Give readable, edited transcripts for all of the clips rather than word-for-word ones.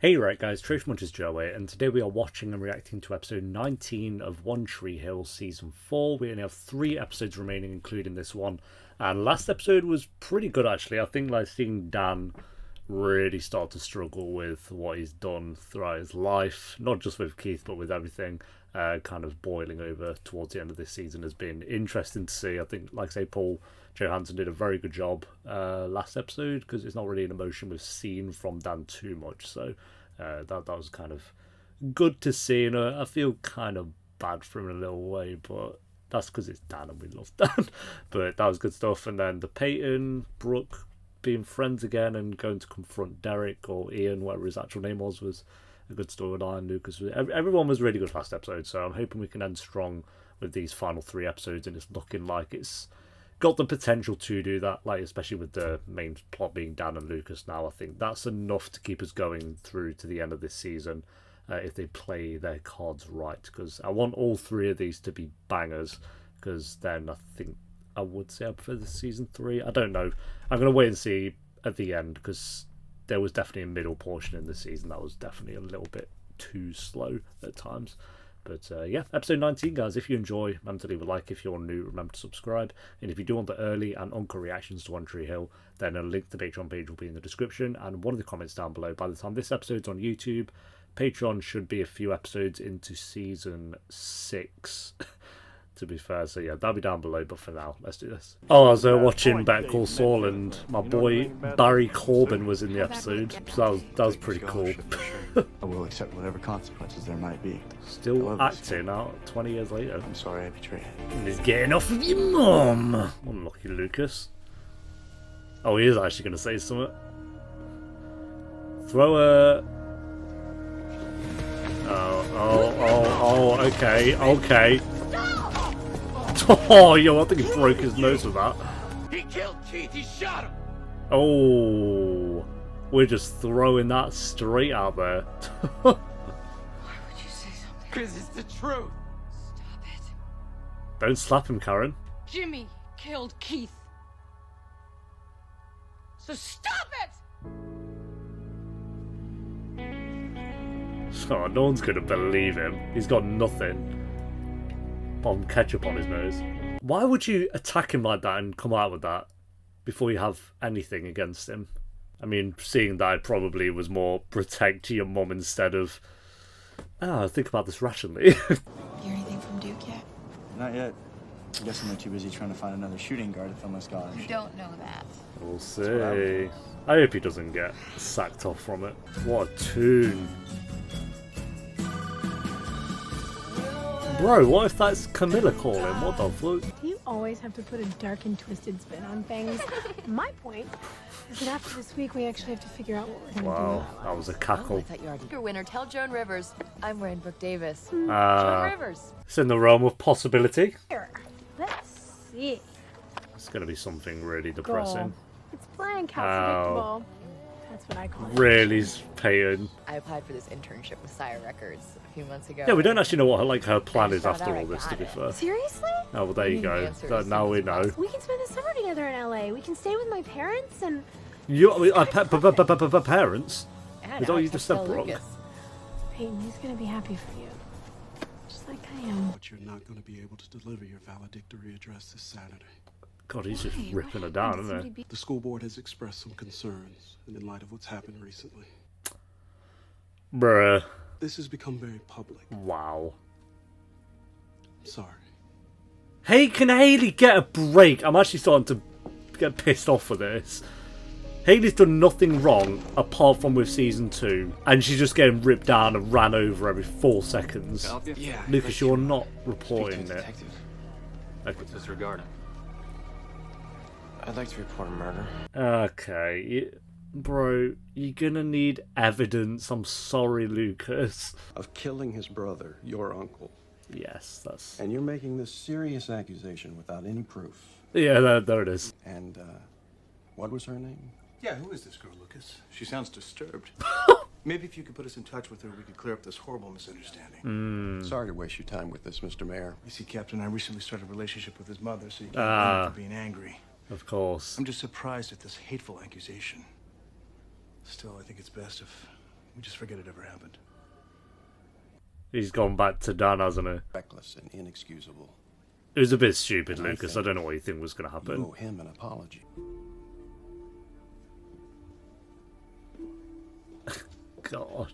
Hey right guys, Truth Munchers Joe here, and today we are watching and reacting to episode 19 of One Tree Hill Season 4. We only have 3 episodes remaining, including this one. And last episode was pretty good actually. I think like seeing Dan really start to struggle with what he's done throughout his life, not just with Keith but with everything, kind of boiling over towards the end of this season has been interesting to see. I think, like I say, Paul Johansson did a very good job last episode, because it's not really an emotion we've seen from Dan too much, so that was kind of good to see, and I feel kind of bad for him in a little way, but that's because it's Dan and we love Dan. But that was good stuff. And then the Peyton, Brooke being friends again and going to confront Derek, or Ian, whatever his actual name was a good storyline. Lucas, everyone was really good last episode, so I'm hoping we can end strong with these final 3 episodes, and it's looking like it's got the potential to do that, like especially with the main plot being Dan and Lucas now. I think that's enough to keep us going through to the end of this season, if they play their cards right, because I want all 3 of these to be bangers, because then I think I would say I prefer the season 3. I don't know, I'm going to wait and see at the end, because there was definitely a middle portion in the season that was definitely a little bit too slow at times. But yeah, episode 19, guys. If you enjoy, remember to leave a like. If you're new, remember to subscribe. And if you do want the early and uncut reactions to One Tree Hill, then a link to the Patreon page will be in the description and one of the comments down below. By the time this episode's on YouTube, Patreon should be a few episodes into season 6. To be fair, so yeah, that'll be down below, but for now, let's do this. Oh, I was watching Better Call Saul, and my boy Barry Corbin was in the episode, so that was pretty cool. I will accept whatever consequences there might be. Still acting out 20 years later. I'm sorry I betrayed. He's getting off of your mum. Unlucky Lucas. Oh, he is actually going to say something. Throw a... Oh, okay. Oh, yo, I think he broke his nose with that. He killed Keith, he shot him! Oh, we're just throwing that straight out there. Why would you say something? Because it's the truth. Stop it. Don't slap him, Karen. Jimmy killed Keith. So stop it! Oh, no one's going to believe him. He's got nothing. Bomb ketchup on his nose. Why would you attack him like that and come out with that before you have anything against him? I mean, seeing that, it probably was more protect your mum instead of, think about this rationally. Hear anything from Duke yet? Not yet. I guess they're too busy trying to find another shooting guard to fill my scholarship. You don't know that. We'll see. I hope he doesn't get sacked off from it. What a tune. Bro, what if that's Camilla calling? What the fuck? Do you always have to put a dark and twisted spin on things? My point is that after this week, we actually have to figure out what we're going to do. Wow, that was a cackle. I thought you already. Your winner, tell Joan Rivers. I'm wearing Brooke Davis. Hmm. Joan Rivers. It's in the realm of possibility. Here, let's see. It's going to be something really depressing. Goal. It's blank, how predictable. That's what I call it. Really, Peyton. I applied for this internship with Sire Records a few months ago. Yeah, we don't actually know what her plan is after all this, to be fair. Seriously? Oh, well, there you go. So now we know. We can spend the summer together in LA. We can stay with my parents and... Parents? And Is that what you Alex just said, Tell Brooke? Lucas. Peyton, he's going to be happy for you. Just like I am. But you're not going to be able to deliver your valedictory address this Saturday. God, he's just ripping her down, isn't he? The school board has expressed some concerns, and in light of what's happened recently, Bruh. this has become very public. Wow. I'm sorry. Hey, can Hayley get a break? I'm actually starting to get pissed off with this. Hayley's done nothing wrong apart from with season 2, and she's just getting ripped down and ran over every 4 seconds. Yeah. Lucas, you're not reporting it. Okay. What's this regarding? I'd like to report a murder. Okay, bro, you're gonna need evidence. I'm sorry, Lucas. Of killing his brother, your uncle. Yes, that's... And you're making this serious accusation without any proof. Yeah, there it is. And, what was her name? Yeah, who is this girl, Lucas? She sounds disturbed. Maybe if you could put us in touch with her, we could clear up this horrible misunderstanding. Sorry to waste your time with this, Mr. Mayor. You see, Captain, I recently started a relationship with his mother, so you can't blame her for being angry. Of course. I'm just surprised at this hateful accusation. Still, I think it's best if We just forget it ever happened. He's gone back to Dan, hasn't he? Reckless and inexcusable. It was a bit stupid, And I Lucas. I think don't know what you think was going to You happen. owe him an apology. God.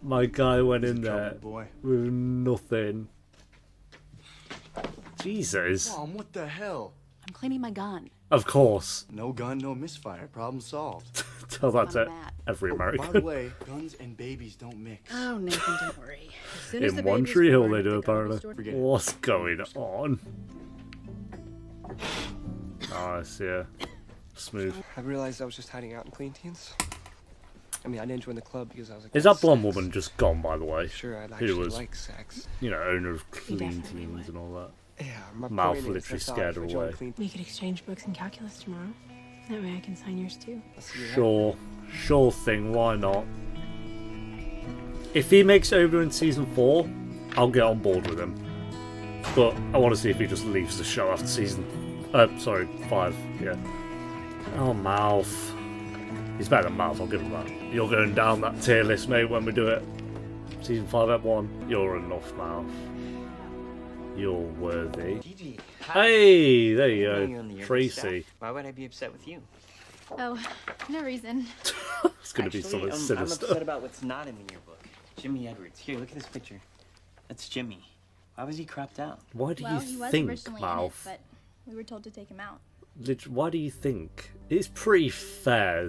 My guy went in He's a there troubled boy. with nothing. Jesus. Mom, what the hell? I'm cleaning my gun. Of course. No gun, no misfire. Problem solved. Tell that to I'm mad. every By the American. way, guns and babies don't mix. Oh, Nathan, don't worry. As soon as In the One baby's Tree Hill born, they I do, pick her up and apparently. store- Forget it. What's going on? Nice, yeah. Smooth. I realized I was just hiding out in Clean Teens. I mean, I didn't join the club because I was like, Is that blonde woman just gone, by the way? Sure, I'd Who actually was, like sex. you know, owner of Clean definitely Teens and all that. Yeah, my Mouth point is, literally that's all. scared If her I joined away. Clean We could exchange books and calculus tomorrow. That way I can sign yours too. Let's see what Sure. Sure thing, why not? If he makes it over in season 4, I'll get on board with him. But I want to see if he just leaves the show after season... sorry, 5, yeah. Oh, Mouth. He's better than Mouth, I'll give him that. You're going down that tier list, mate, when we do it. Season 5 at 1. You're enough, Mouth. You're worthy. Gigi, Hey, there you you on the go. yearbook Tracy. staff. Why would I be upset with you? Oh, no reason. It's going to be something I'm sinister. upset about what's not in the yearbook. Jimmy Edwards. Here, look at this picture. That's Jimmy. Why was he cropped out? Why do Well, you he was think, originally Mouth? in it, but we were told to take him out. Why do you think? It's pretty fair.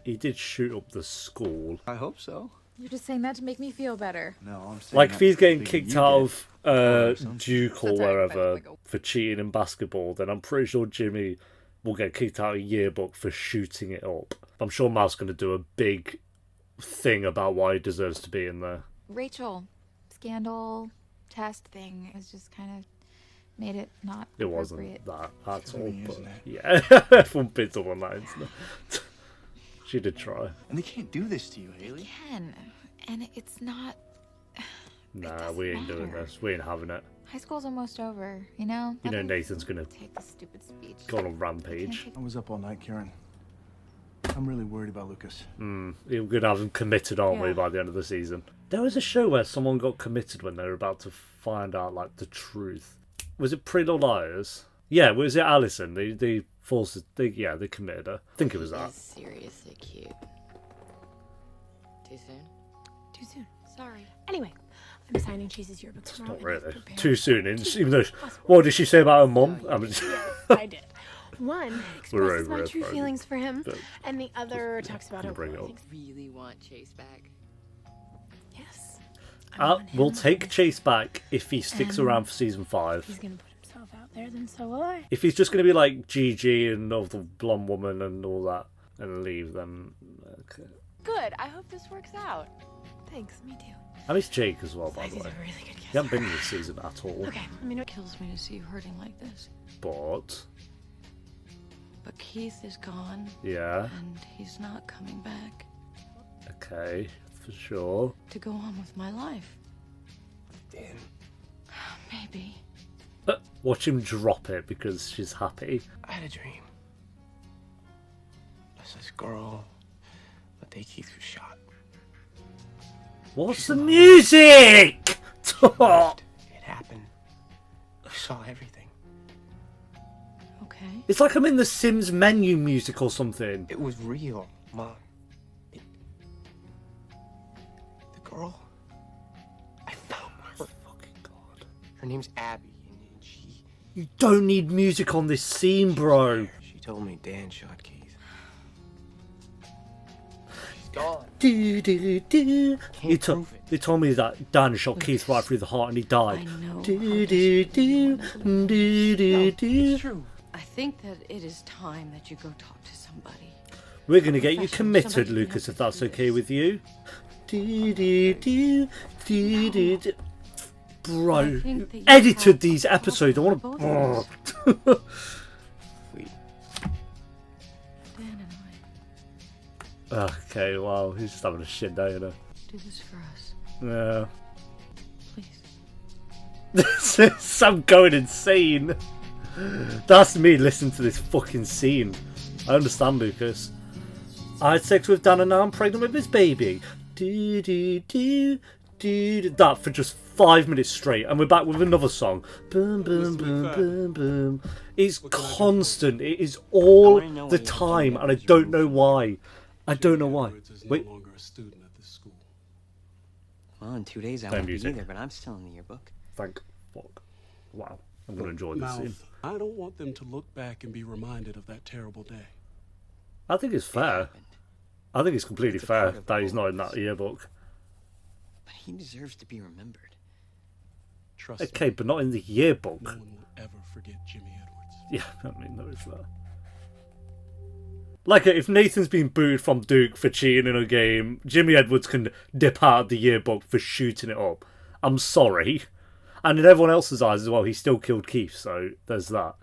He did shoot up the school. I hope so. You're just saying that to make me feel better. No, I'm saying Like, that if he's getting because kicked you out did. of something. Duke or That's alright, wherever like for cheating in basketball, then I'm pretty sure Jimmy will get kicked out of yearbook for shooting it up. I'm sure Mal's going to do a big thing about why he deserves to be in there. Rachel, scandal, test thing has just kind of made it not It wasn't appropriate. that at all, Jimmy, but isn't it? yeah, everyone bids on that, isn't it? She did try. And they can't do this to you, Haley. Ken, and it's not. Nah, doesn't we ain't doing matter. this. We ain't having it. High school's almost over, you know? You know Nothing- Nathan's gonna Take the stupid speech. go on a rampage. I was up all night, Karen. I'm really worried about Lucas. We're gonna have him committed, aren't we, Yeah. by the end of the season? There was a show where someone got committed when they were about to find out, like, the truth. Was it Pretty Little Liars? Yeah, was it Alison? They committed her. I think it was that. Seriously cute. Too soon? Too soon. Sorry. Anyway, I'm signing Chase's yearbook tomorrow. Not and really. I've prepared- Too soon. Even though, what did she say about her mum? I mean, I did. One We're expresses over my it, true Brody. feelings for him, But- and the other talks about her. bring it up. feelings. Really want Chase back. Yes. I want we'll him. take Chase back if he sticks around for season If 5. he's gonna put himself out there, then so will I. If he's just going to be like Gigi and all the blonde woman and all that and leave, then okay. Good. I hope this works out. Thanks. Me too. I miss Jake as well, by He's the a way. really good guest. He hasn't been in this season at all. Okay. Let me know. It kills me to see you hurting like this. But But Keith is gone, yeah, and he's not coming back okay, for sure. to go on with my life. Dan, Maybe. Watch him drop it because she's happy. I had a dream. There's this girl, but they Keith was shot. What's the music? It happened. I saw everything. Okay. It's like I'm in the Sims menu music or something. It was real, Mom. The girl, I found her. Fucking God. Her name's Abby, and she You don't need music on this scene, bro. she told me Dan shot Keith. She's gone. Do, do, do. Can't prove it. They told me that Dan shot Keith right through the heart and he died. I know. Do, how do, desperate do, you wanna believe. do, do, do. It's true. I think that it is time that you go talk to somebody. We're gonna get you Professional, committed, somebody who Lucas, knows if how that's to do okay this. with you. Do, do, do, do, do, do. Bro, I think that you edited have these a episodes. I problem want for both of to. us. Wait, Dan and I Okay, wow, he's just having a shit day, you know. do this for us, Yeah. please. I'm going insane. That's me listening to this fucking scene. I understand, Lucas. I had sex with Dan and now I'm pregnant with his baby. Do, do, do, do, do. That for just 5 minutes straight, and we're back with another song. Boom, boom, boom, boom, boom. It's constant. It is all the time, and I don't know why. I don't know why. Wait. No longer a student at this school. Well, in 2 days I won't be either, but I'm still in the yearbook. Thank fuck. Wow. I'm going to enjoy this scene. I don't want them to look back and be reminded of that terrible day. I think it's fair. I think it's completely fair that he's not in that yearbook. But he deserves to be remembered. Trust Okay, but not in the yearbook. No one will ever forget Jimmy Edwards. Yeah, I mean, no, it's fair. Like, if Nathan's been booted from Duke for cheating in a game, Jimmy Edwards can dip out of the yearbook for shooting it up. I'm sorry. And in everyone else's eyes as well, he still killed Keith, so there's that.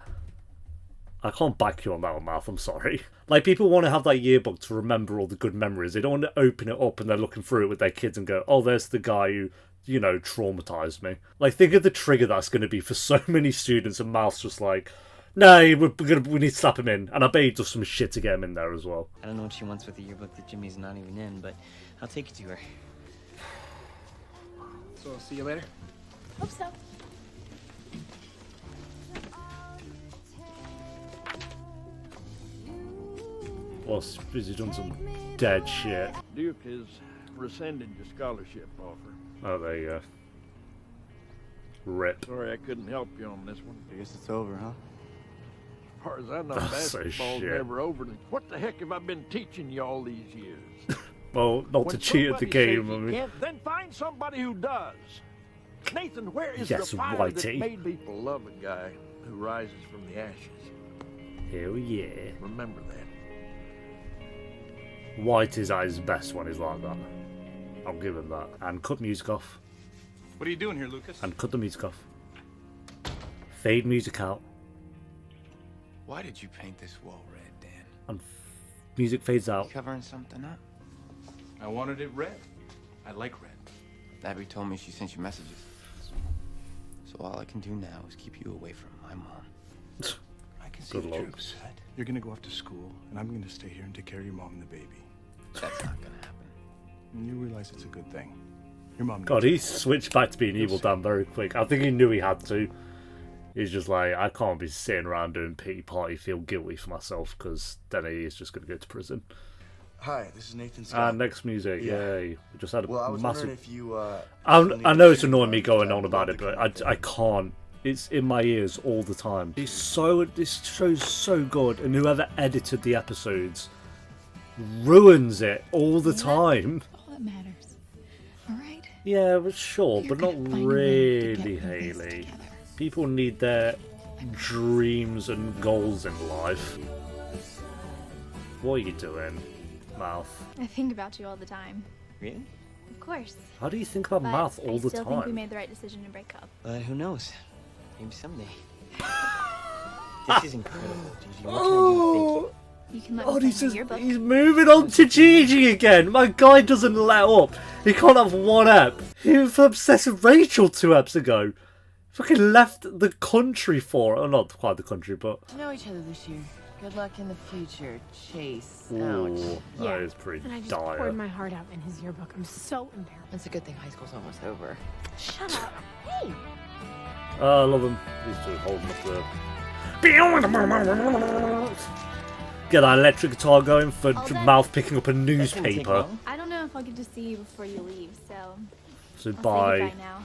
I can't back you on that one, Mouth, I'm sorry. Like, people want to have that yearbook to remember all the good memories. They don't want to open it up and they're looking through it with their kids and go, oh, there's the guy who, you know, traumatized me. Like, think of the trigger that's going to be for so many students, and Mouth's just like, no, we need to slap him in. And I bet he does some shit to get him in there as well. I don't know what she wants with the yearbook that Jimmy's not even in, but I'll take it to her. So I'll see you later. Hope so. Well, he's done some dead shit. Duke has rescinded your scholarship offer. Oh, there you go. Rip. Sorry I couldn't help you on this one. I guess it's over, huh? As far as I know, That's so basketball's shit. never over. What the heck have I been teaching you all these years? Well, not When to cheat at the somebody game, says I you mean. can't, then find somebody who does. Nathan, where is Yes, the fire Whitey. that made people love a guy who rises from the ashes? Hell yeah. Remember that. White is at his best when he's like that. I'll give him that. And cut music off. What are you doing here, Lucas? And cut the music off. Fade music out. Why did you paint this wall red, Dan? And music fades out. You covering something up? I wanted it red. I like red. Abby told me she sent you messages. So all I can do now is keep you away from my mom. I can see Good what luck. you're upset. You're gonna go off to school, and I'm gonna stay here and take care of your mom and the baby. That's not gonna happen. And you realize it's a good thing. Your mom. God, needs he you. switched back to being evil Dan very quick. I think he knew he had to. He's just like, I can't be sitting around doing pity party, feel guilty for myself, because then he is just going to go to prison. Hi, this is Nathan Scott. Next music, yay. We just had a I was massive... wondering if you, I know it's annoying me going on about it, but I can't. It's in my ears all the time. This show's so good, and whoever edited the episodes ruins it all the time. All that matters. All right? Yeah, but sure, You're but not gonna find a way to get really, through this Haley. together. People need their dreams and goals in life. What are you doing, Mouth? I think about you all the time. Really? Of course. How do you think about But Mouth all I the still think we time? made the right decision to break up. But who knows? Maybe someday. This is incredible, Gigi. What can I do to Oh, thank you? You can let God, me he's sign just my yearbook. he's moving on to Gigi again. My guy doesn't let up. He can't have one ep. He was obsessed with Rachel 2 eps ago. Fucking left the country for it. Oh, not quite the country, but To know each other this year. Good luck in the future, Chase. ooh, Ouch. that is pretty And I just dire. poured my heart out in his yearbook. I'm so embarrassed. It's a good thing high school's almost over. Shut up. Hey! I love him. He's just holding up the... Get that electric guitar going for All day. Mouth picking up a That didn't take newspaper. long. I don't know if I'll get to see you before you leave, so So I'll say bye. goodbye now.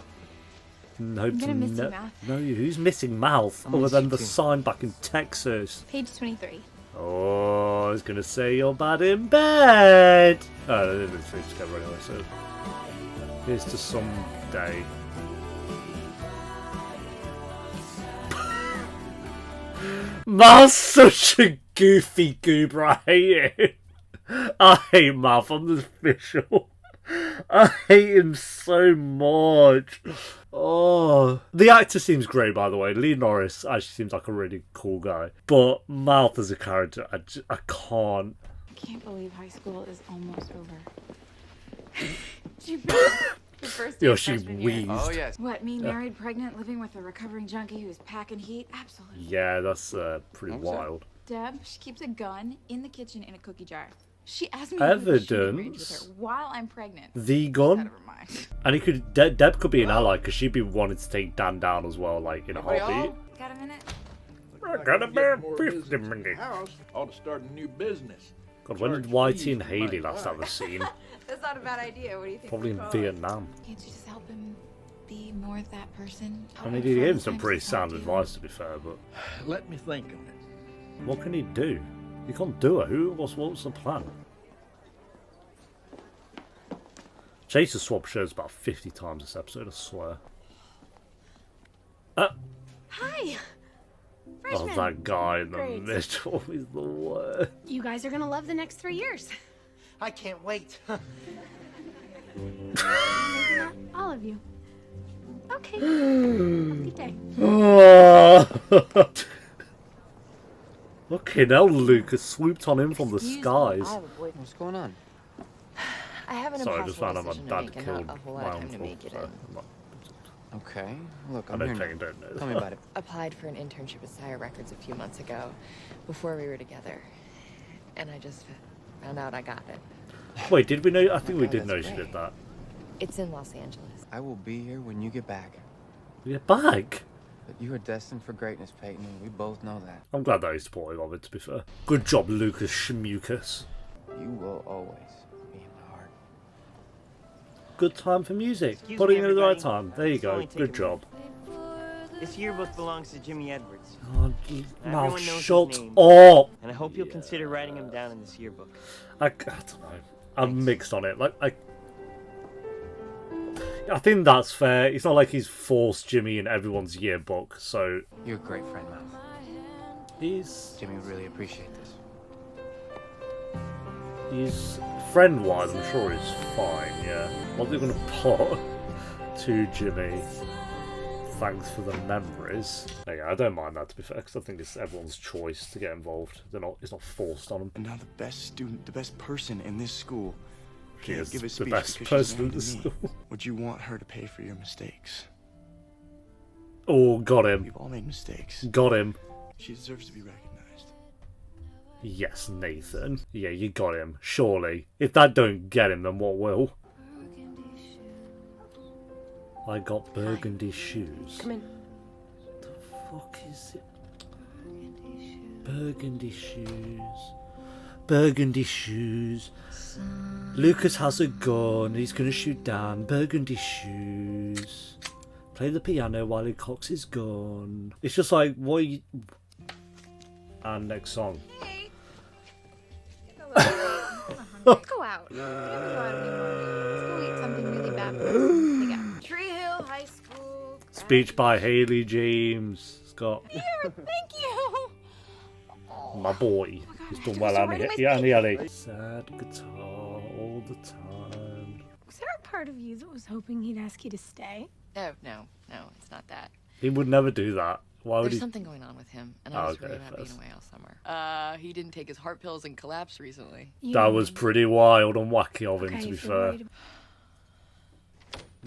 Hope I'm to gonna miss you, Mouth. No, who's missing Mouth I'm other miss than you the too. sign back in Texas? Page 23. Oh, I was gonna say you're bad in bed. Oh, they didn't sleep together anyway, so here's to someday. Mouth's such a goofy goober. I hate it. I hate Mouth. I'm the official. I hate him so much. Oh, the actor seems great, by the way. Lee Norris actually seems like a really cool guy. But Mouth as a character, I can't. I can't believe high school is almost over. Your first Yo, day of she freshman year. wheezed. Oh, yes. What, me married, pregnant, living with a recovering junkie who's packing heat? Absolutely. Yeah, that's pretty What was that? wild. Deb, she keeps a gun in the kitchen in a cookie jar. She asked me to do a shooting range with Evidence. her while I'm pregnant. The Out gun. of her mind. And he could Deb could be an ally because she'd be wanting to take Dan down as well, like in a heartbeat. Got a minute? I got about 50 minutes. House ought to start a new business. God, when did Whitey and Haley last have a scene? That's not a bad idea. What do you think? Probably in Vietnam. Can't you just help him be more of that person? I mean, he gave him some pretty sound advice, to be fair, but Let me think of it. what can he do? He can't do it. What's the plan? Chase has swapped shirts about 50 times this episode, I swear. Hi. Oh, that guy in the Great. middle is the worst. You guys are gonna love the next 3 years. I can't wait. Maybe not all of you. Okay. Have a good day. Okay, now Lucas swooped on him from the skies. What's going on? I have an Sorry, I just found out my impossible dad decision to make and killed not a whole my lot of time to uncle. make it So in. I'm not- Okay. Look, I I'm know here Peyton now. don't know. Tell me about it. Applied for an internship at Sire Records a few months ago, before we were together, and I just found out I got it. Wait, did we know? I think we God, did know that's she great. did that. It's in Los Angeles. I will be here when you get back. Yeah, back. But you are destined for greatness, Peyton. We both know that. I'm glad that he's supportive of it, to be fair. Good job, Lucas Schmucus. You will always be in my heart. Good time for music. Excuse Putting me, it at the right everybody. time. There you It's go. only Good taken job. This yearbook belongs to Jimmy Edwards. Oh, now Everyone knows shut his name. up. And I hope you'll consider writing him down in this yearbook. I don't know. I'm mixed on it. Like I think that's fair. It's not like he's forced Jimmy in everyone's yearbook, so You're a great friend, Mouth. Jimmy would really appreciate this. he's friend-wise. I'm sure he's fine. Yeah. What are they gonna put to Jimmy? Thanks for the memories. Yeah, I don't mind that, to be fair, because I think it's everyone's choice to get involved. It's not forced on them. And now the best student, the best person in this school She can't is give a the speech best because she's person in named the me. school. Would you want her to pay for your mistakes? Oh, got him. We've all made mistakes. Got him. She deserves to be recognized. Yes, Nathan. Yeah, you got him. Surely. If that don't get him, then what will? I got burgundy shoes. Come in. The fuck is it? Burgundy shoes. Burgundy shoes. Lucas has a gun. He's gonna shoot Dan. Burgundy shoes. Play the piano while he cocks his gun. It's just like, what are you... And next song. Hey. Go out. Let's go out anymore. Let's go eat something really bad for us. Like Tree Hill High School. Speech by Haley James. Scott. Here, thank you. My boy. He's done well, hasn't he? Yeah, Ellie. Sad guitar all the time. Was there a part of you that was hoping he'd ask you to stay? No, it's not that. He would never do that. Why would There's he? something going on with him, and I was Okay, really not being first. away all summer. He didn't take his heart pills and collapse recently. That was pretty wild and wacky of him, Okay, to be if you're fair. worried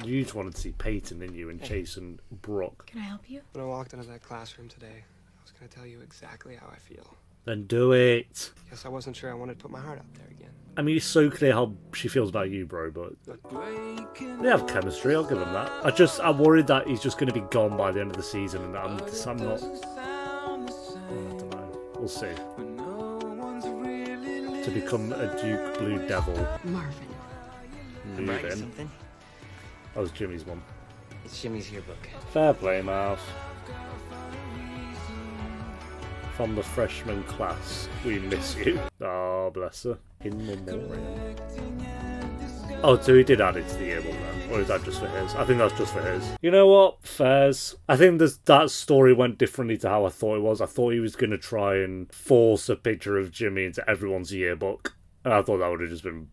You just wanted to see Peyton, didn't you, and Chase and Brooke. Can I help you? When I walked into that classroom today, I was going to tell you exactly how I feel. Then do it. Guess I wasn't sure I wanted to put my heart out there again. I mean, it's so clear how she feels about you, bro, but they have chemistry, I'll give him that. I'm worried that he's just going to be gone by the end of the season, and I'm not... I don't know. We'll see. To become a Duke Blue Devil. Marvin. I'm writing Moving. something. That was Jimmy's one. It's Jimmy's yearbook. Fair play, Marv. From the freshman class, we miss you. Oh, bless her. In memoriam. Oh, so he did add it to the yearbook then? Or is that just for his? I think that's just for his. You know what? Fairs. I think that story went differently to how I thought it was. I thought he was going to try and force a picture of Jimmy into everyone's yearbook. And I thought that would have just been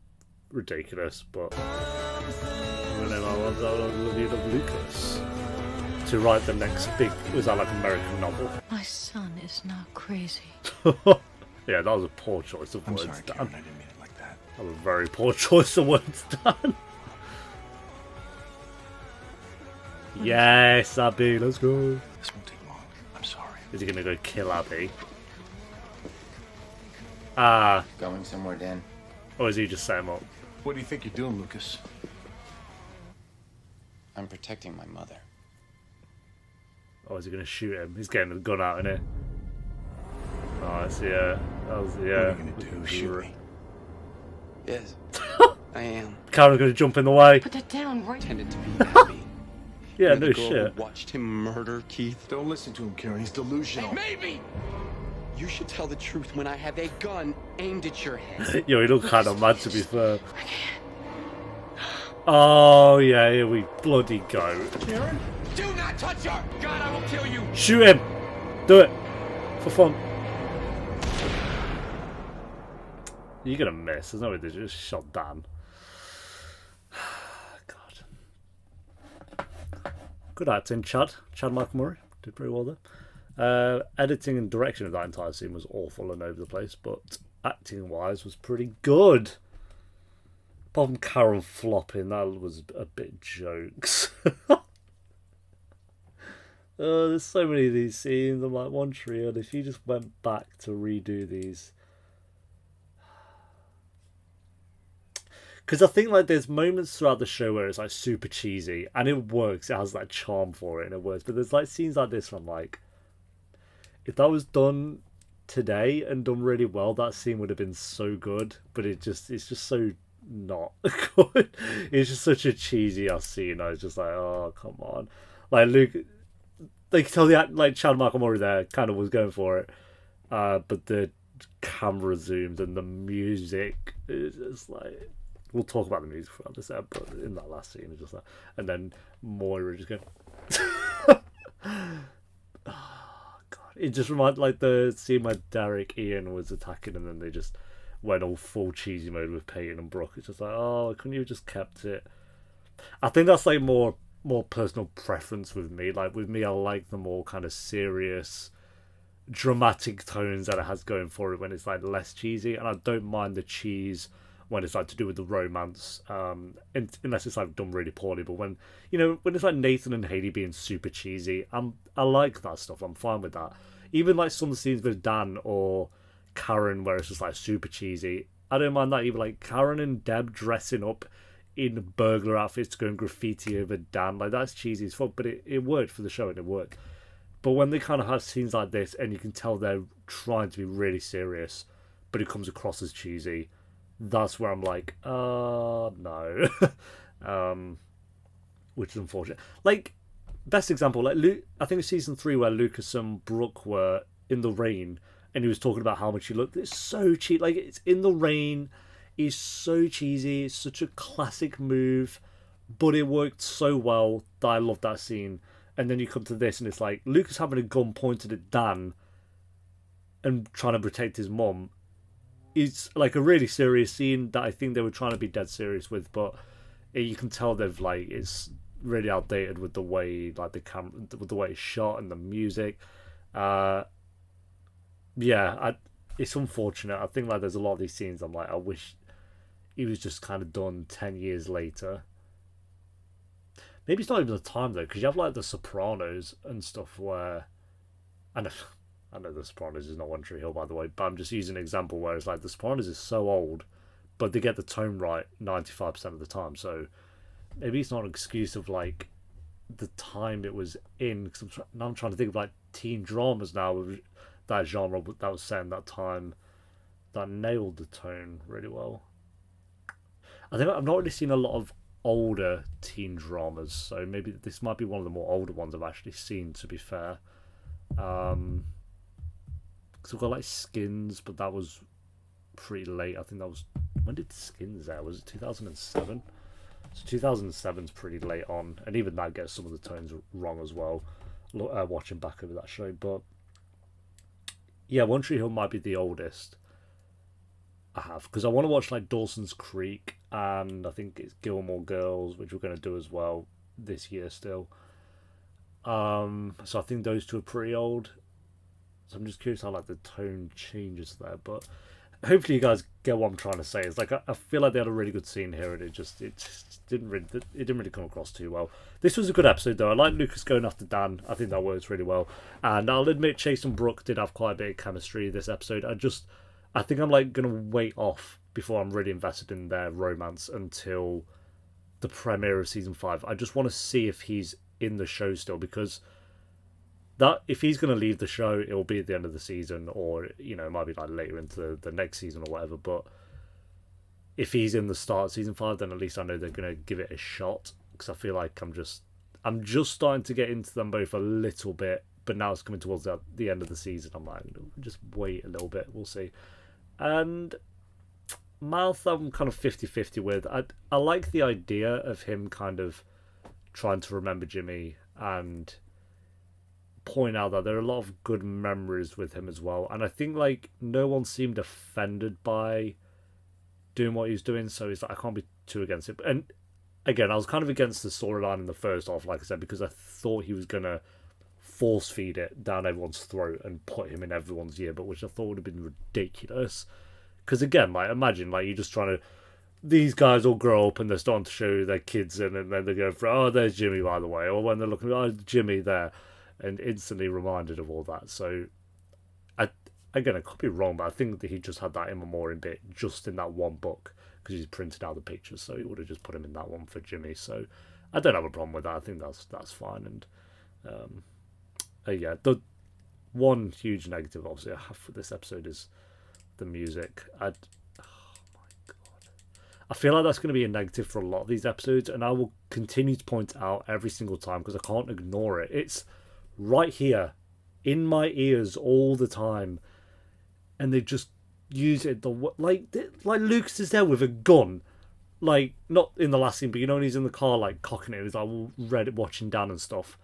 ridiculous, but... And then I love Lucas to write the next big, was that like American novel? My son is now crazy. Yeah, that was a poor choice of I'm words, sorry, Dan. Cameron, I didn't mean it like that. That was a very poor choice of words, Dan. Yes, Abby, let's go. This won't take long. I'm sorry. Is he gonna go kill Abby? Ah, Going somewhere, Dan? Or is he just setting him up? What do you think you're doing, Lucas? I'm protecting my mother. Or is he going to shoot him? He's getting the gun out, isn't he? Oh, it's, yeah. That was, yeah. What are you going to do? Shoot me? Yes, I am. Karen's going to jump in the way. Put that down, right? Pretended to be happy. Yeah, You're no the girl shit. who watched him murder Keith. Don't listen to him, Karen. He's delusional. Maybe! You should tell the truth when I have a gun aimed at your head. Yo, he looked kind of mad, to be fair. Oh, yeah, here we bloody go. Karen? Do not touch her! God, I will kill you! Shoot him! Do it! For fun. You're gonna miss. There's no way they just shot Dan. God. Good acting, Chad. Chad Michael Murray. Did pretty well there. Editing and direction of that entire scene was awful and over the place, but acting-wise was pretty good. Apart from Karen flopping, that was a bit jokes. There's so many of these scenes. I'm like, One Tree Hill, if you just went back to redo these. Because I think like there's moments throughout the show where it's like super cheesy and it works. It has that charm for it and it works. But there's like scenes like this where I'm like, if that was done today and done really well, that scene would have been so good. But it's just so not good. It's just such a cheesy ass scene. I was just like, oh come on, like Luke. They could tell the like Chad Michael Murray there kind of was going for it, but the camera zoomed and the music is just like. We'll talk about the music throughout this episode, but in that last scene, it's just like, and then Moira just going. Oh god! It just reminded like the scene where Derek Ian was attacking, and then they just went all full cheesy mode with Peyton and Brooke. It's just like, oh, couldn't you have just kept it? I think that's like more personal preference with me. Like with me, I like the more kind of serious, dramatic tones that it has going for it when it's like less cheesy, and I don't mind the cheese when it's like to do with the romance, unless it's like done really poorly. But when when it's like Nathan and Hayley being super cheesy, I like that stuff. I'm fine with that. Even like some scenes with Dan or Karen where it's just like super cheesy, I don't mind that either. Like Karen and Deb dressing up in burglar outfits to go and graffiti over Dan, like that's cheesy as fuck, but it worked for the show and it worked. But when they kind of have scenes like this and you can tell they're trying to be really serious, but it comes across as cheesy, that's where I'm like, no. Which is unfortunate. Like, best example, like I think it's season 3 where Lucas and Brooke were in the rain and he was talking about how much he looked. It's so cheap. Like, it's in the rain. It's so cheesy. It's such a classic move, but it worked so well that I love that scene. And then you come to this and it's like Lucas having a gun pointed at Dan and trying to protect his mum. It's like a really serious scene that I think they were trying to be dead serious with, but you can tell they've like it's really outdated with the way like the camera, with the way it's shot and the music. It's unfortunate. I think like there's a lot of these scenes I'm like, I wish it was just kind of done 10 years later. Maybe it's not even the time though, because you have like The Sopranos and stuff where, I know The Sopranos is not One Tree Hill, by the way, but I'm just using an example where it's like The Sopranos is so old, but they get the tone right 95% of the time. So maybe it's not an excuse of like the time it was in. Cause I'm trying to think of like teen dramas now, that genre that was set in that time, that nailed the tone really well. I think I've not really seen a lot of older teen dramas, so maybe this might be one of the more older ones I've actually seen, to be fair. Because we've got like Skins, but that was pretty late. I think that was, when did Skins air? Was it 2007? So 2007's pretty late on, and even that gets some of the tones wrong as well, watching back over that show. But yeah, One Tree Hill might be the oldest I have, because I want to watch like Dawson's Creek, and I think it's Gilmore Girls, which we're going to do as well this year still. So I think those two are pretty old. So I'm just curious how like the tone changes there, but hopefully you guys get what I'm trying to say. It's like I feel like they had a really good scene here, and it just didn't really come across too well. This was a good episode though. I like Lucas going after Dan. I think that works really well, and I'll admit Chase and Brooke did have quite a bit of chemistry this episode. I think I'm like gonna wait off before I'm really invested in their romance until the premiere of season 5. I just want to see if he's in the show still, because that if he's going to leave the show, it will be at the end of the season, or you know, it might be like later into the next season or whatever. But if he's in the start of season 5, then at least I know they're going to give it a shot, because I feel like I'm just starting to get into them both a little bit, but now it's coming towards the end of the season. I'm like, just wait a little bit, we'll see. And Mouth, I'm kind of 50-50 with. I like the idea of him kind of trying to remember Jimmy and point out that there are a lot of good memories with him as well. And I think like no one seemed offended by doing what he was doing, so it's like I can't be too against it. And again, I was kind of against the storyline in the first half, like I said, because I thought he was gonna force feed it down everyone's throat and put him in everyone's yearbook, which I thought would have been ridiculous. Because again, like imagine like you're just trying to, these guys all grow up and they're starting to show their kids in, and then they go for, oh, there's Jimmy, by the way, or when they're looking, oh, Jimmy there, and instantly reminded of all that. So again, I could be wrong, but I think that he just had that in memoriam bit just in that one book, because he's printed out the pictures, so he would have just put him in that one for Jimmy. So I don't have a problem with that. I think that's fine. And yeah, the one huge negative obviously I have for this episode is the music. Oh my god, I feel like that's going to be a negative for a lot of these episodes, and I will continue to point out every single time because I can't ignore it. It's right here in my ears all the time, and they just use it like Lucas is there with a gun, like not in the last scene, but you know when he's in the car like cocking it, he's like read watching Dan and stuff,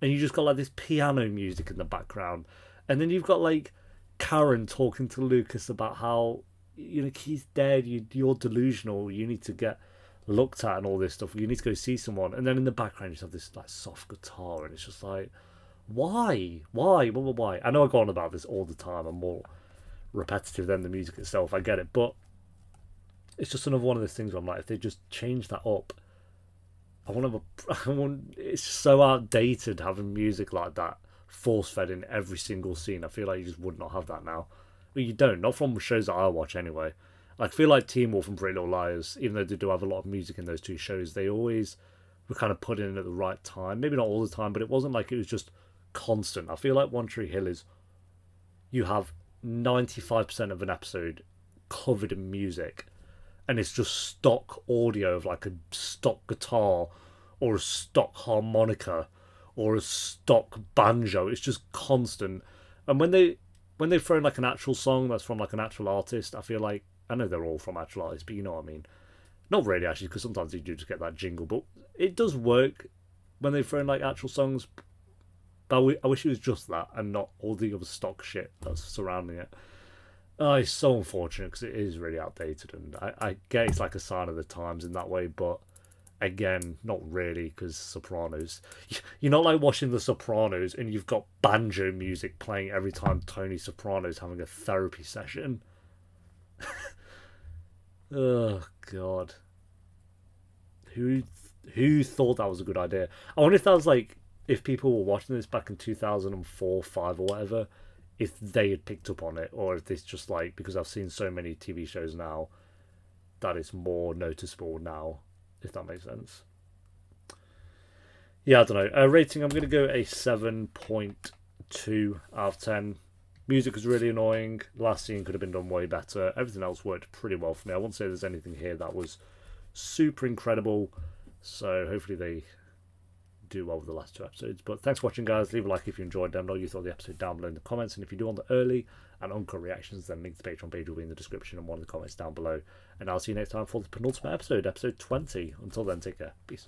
and you just got like this piano music in the background, and then you've got like Karen talking to Lucas about how, you know, he's dead, you're delusional, you need to get looked at and all this stuff, you need to go see someone, and then in the background you just have this like soft guitar, and it's just like, why? I know I go on about this all the time, I'm more repetitive than the music itself, I get it, but it's just another one of those things where I'm like, if they just change that up, it's so outdated having music like that force fed in every single scene. I feel like you just would not have that now. But you don't, not from shows that I watch anyway. I feel like Teen Wolf and Pretty Little Liars, even though they do have a lot of music in those two shows, they always were kind of put in at the right time. Maybe not all the time, but it wasn't like it was just constant. I feel like One Tree Hill is, you have 95% of an episode covered in music, and it's just stock audio of like a stock guitar or a stock harmonica or a stock banjo. It's just constant. And when they throw in like an actual song that's from like an actual artist, I feel like, I know they're all from actual artists, but you know what I mean. Not really actually, because sometimes you do just get that jingle, but it does work when they throw in like actual songs. But I wish it was just that and not all the other stock shit that's surrounding it. It's so unfortunate because it is really outdated, and I get it's like a sign of the times in that way, but again, not really, because Sopranos. You're not like watching The Sopranos and you've got banjo music playing every time Tony Soprano's having a therapy session. Oh, God. Who thought that was a good idea? I wonder if that was like, if people were watching this back in 2004, 5 or whatever, if they had picked up on it, or if it's just like, because I've seen so many TV shows now that it's more noticeable now, if that makes sense. Yeah, I don't know. Rating, I'm going to go a 7.2 out of 10. Music was really annoying. Last scene could have been done way better. Everything else worked pretty well for me. I won't say there's anything here that was super incredible. So hopefully they do well with the last 2 episodes. But thanks for watching, guys. Leave a like if you enjoyed them. Know you thought of the episode down below in the comments. And if you do want the early and uncut reactions, then link to the Patreon page will be in the description and one of the comments down below. And I'll see you next time for the penultimate episode, episode 20. Until then, take care. Peace.